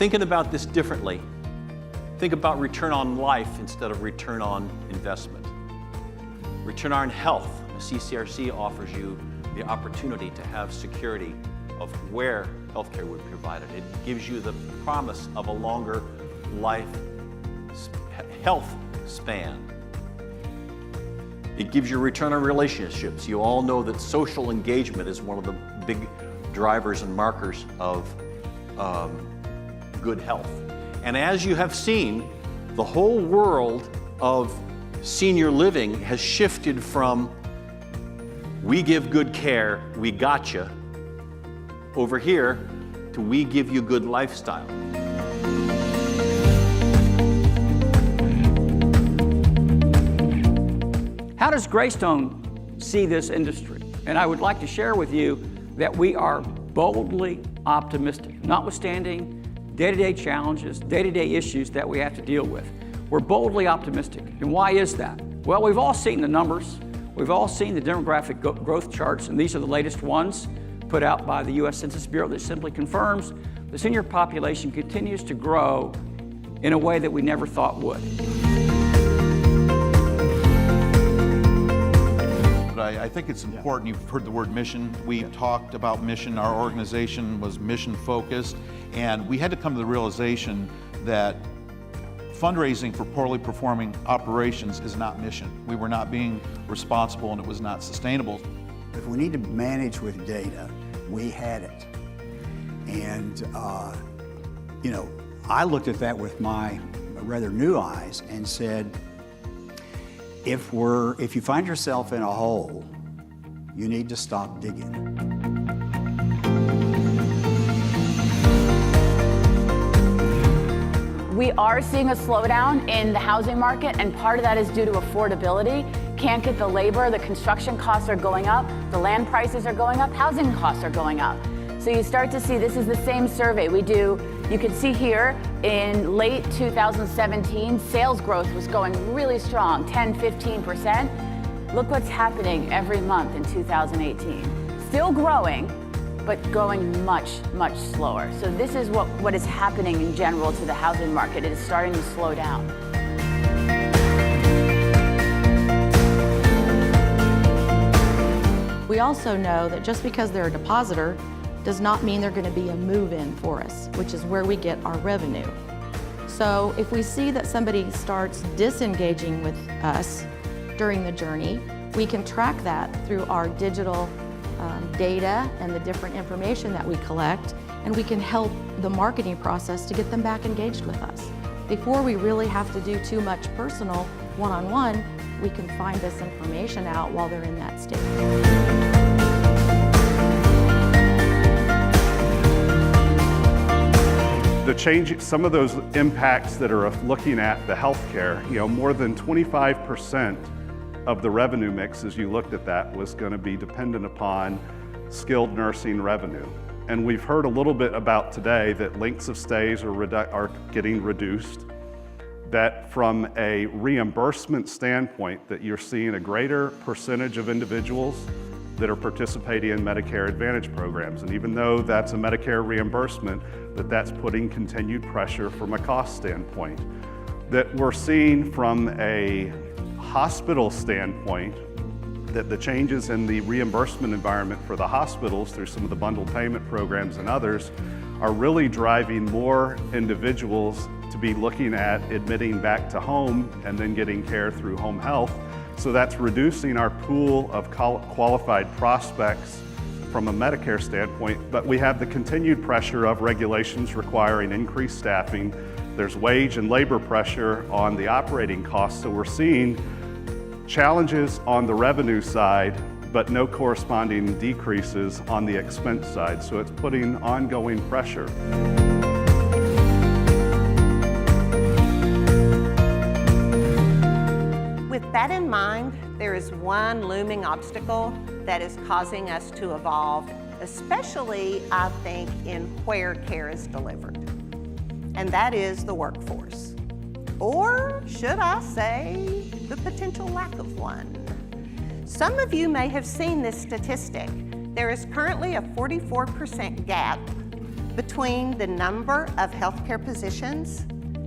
thinking about this differently, think about return on life instead of return on investment. Return on health. CCRC offers you the opportunity to have security of where healthcare would be provided. It gives you the promise of a longer life health span. It gives you return on relationships. You all know that social engagement is one of the big drivers and markers of good health. And as you have seen, the whole world of senior living has shifted from we give good care, we gotcha, over here to we give you good lifestyle. How does Greystone see this industry? And I would like to share with you that we are boldly optimistic, notwithstanding day-to-day challenges, day-to-day issues that we have to deal with. We're boldly optimistic. And why is that? Well, we've all seen the numbers. We've all seen the demographic growth charts, and these are the latest ones put out by the U.S. Census Bureau that simply confirms the senior population continues to grow in a way that we never thought would. I think it's important. You've heard the word mission. We talked about mission. Our organization was mission focused, and we had to come to the realization that fundraising for poorly performing operations is not mission. We were not being responsible, and it was not sustainable. If we need to manage with data, we had it. And, you know, I looked at that with my rather new eyes and said, if you find yourself in a hole, you need to stop digging. We are seeing a slowdown in the housing market, and part of that is due to affordability. Can't get the labor, the construction costs are going up, the land prices are going up, housing costs are going up. So you start to see, this is the same survey we do. You can see here in late 2017, sales growth was going really strong, 10, 15%. Look what's happening every month in 2018. Still growing, but going much, much slower. So this is what is happening in general to the housing market. It is starting to slow down. We also know that just because they're a depositor does not mean they're going to be a move-in for us, which is where we get our revenue. So if we see that somebody starts disengaging with us during the journey, we can track that through our digital data and the different information that we collect, and we can help the marketing process to get them back engaged with us. Before we really have to do too much personal one-on-one, we can find this information out while they're in that state. The change, some of those impacts that are looking at the healthcare, more than 25% of the revenue mix as you looked at that was going to be dependent upon skilled nursing revenue. And we've heard a little bit about today that lengths of stays are getting reduced, that from a reimbursement standpoint that you're seeing a greater percentage of individuals that are participating in Medicare Advantage programs. And even though that's a Medicare reimbursement, that's putting continued pressure from a cost standpoint. That we're seeing from a hospital standpoint that the changes in the reimbursement environment for the hospitals through some of the bundled payment programs and others are really driving more individuals to be looking at admitting back to home and then getting care through home health. So that's reducing our pool of qualified prospects from a Medicare standpoint, but we have the continued pressure of regulations requiring increased staffing. There's wage and labor pressure on the operating costs, so we're seeing challenges on the revenue side, but no corresponding decreases on the expense side, so it's putting ongoing pressure. With that in mind, there is one looming obstacle that is causing us to evolve, especially, I think, in where care is delivered, and that is the workforce. Or should I say, the potential lack of one. Some of you may have seen this statistic. There is currently a 44% gap between the number of healthcare positions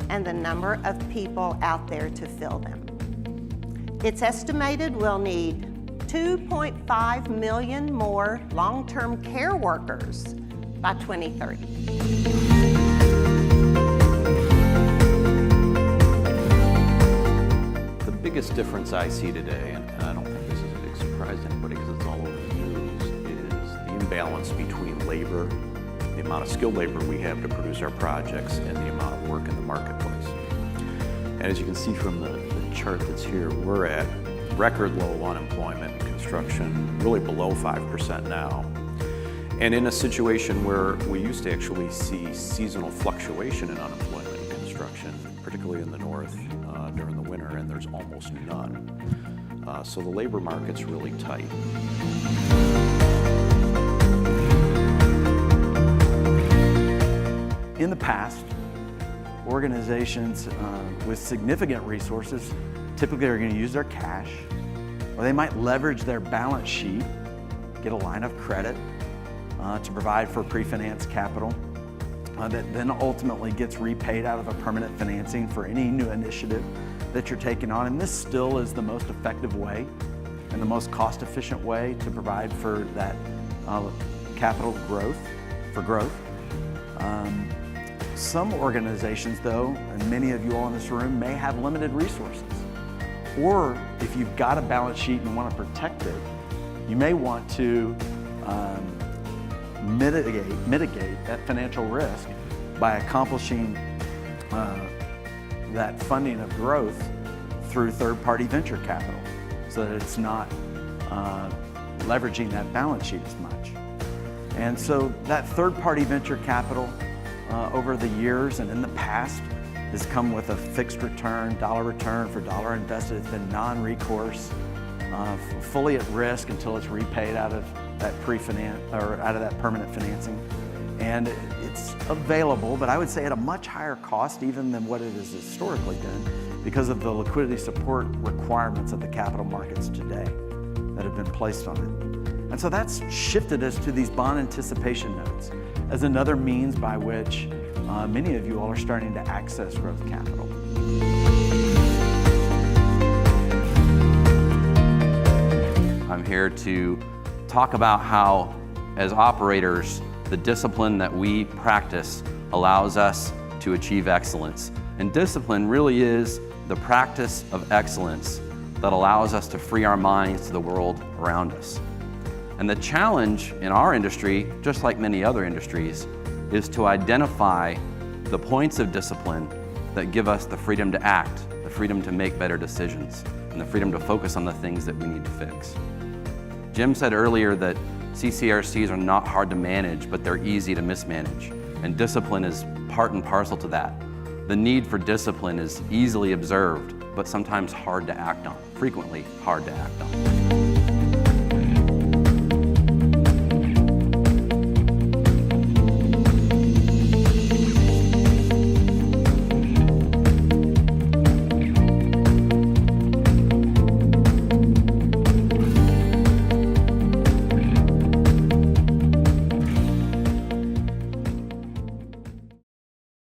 and the number of people out there to fill them. It's estimated we'll need 2.5 million more long-term care workers by 2030. The biggest difference I see today, and I don't think this is a big surprise to anybody because it's all over the news, is the imbalance between labor, the amount of skilled labor we have to produce our projects, and the amount of work in the marketplace. And as you can see from the chart that's here, we're at record low unemployment in construction, really below 5% now. And in a situation where we used to actually see seasonal fluctuation in unemployment in construction, particularly in the north during the winter, and there's almost none. So the labor market's really tight. In the past, organizations with significant resources typically are going to use their cash, or they might leverage their balance sheet, get a line of credit to provide for pre-financed capital that then ultimately gets repaid out of a permanent financing for any new initiative that you're taking on. And this still is the most effective way and the most cost-efficient way to provide for that capital growth, Some organizations, though, and many of you all in this room, may have limited resources. Or if you've got a balance sheet and want to protect it, you may want to mitigate that financial risk by accomplishing that funding of growth through third-party venture capital so that it's not leveraging that balance sheet as much. And so that third-party venture capital over the years and in the past has come with a fixed return, dollar return for dollar invested. It's been non-recourse, fully at risk until it's repaid out of that out of that permanent financing. And it's available, but I would say at a much higher cost even than what it has historically been because of the liquidity support requirements of the capital markets today that have been placed on it. And so that's shifted us to these bond anticipation notes as another means by which many of you all are starting to access growth capital. I'm here to talk about how, as operators, the discipline that we practice allows us to achieve excellence. And discipline really is the practice of excellence that allows us to free our minds to the world around us. And the challenge in our industry, just like many other industries, is to identify the points of discipline that give us the freedom to act, the freedom to make better decisions, and the freedom to focus on the things that we need to fix. Jim said earlier that CCRCs are not hard to manage, but they're easy to mismanage. And discipline is part and parcel to that. The need for discipline is easily observed, but sometimes hard to act on, frequently hard to act on.